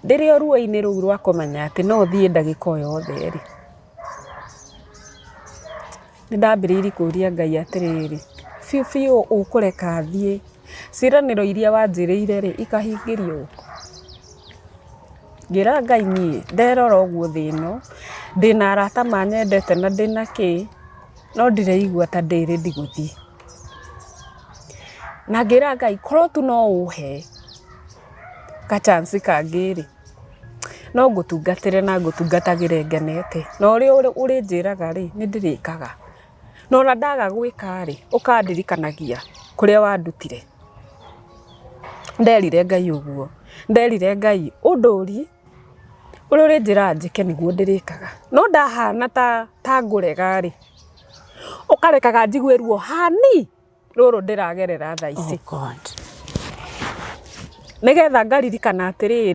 ndĩrĩ o ruo-inĩ rũu rwa kũmenya atĩ no thiĩ ndagĩka o yothe rĩ, nĩ ndambĩrĩirie kũria Ngai atĩrĩrĩ, biũ biũ ũkũreka thiĩ, ciĩranĩro iria wanjĩrĩire rĩ ikahingĩrio? Ngĩra Ngai niĩ nderora ũguo thĩ ĩno, ndĩna arata manyendete na ndĩna kĩ, no ndĩraigua ta ndĩ ready gũthiĩ. Na ngĩra Ngai korwo tu no ũhe ka chance kangĩ rĩ, no ngũtungatĩre na ngũtungatagĩre ngenete, na ũrĩa ũrĩnjĩraga rĩ nĩ ndĩrĩkaga. Na ona ndaga gwĩka rĩ, ũkandirikanagia kũrĩa wandutire. Nderire Ngai ũguo, nderire Ngai ũndũri ũrĩa ũrĩnjĩra njĩke nĩguo ndĩrĩkaga. No ndahana ta ngũrega rĩ, ũkarekaga njigue ruo hani rũrũ ndĩragerera thaa ici. Nĩgetha ngaririkana atĩrĩrĩ.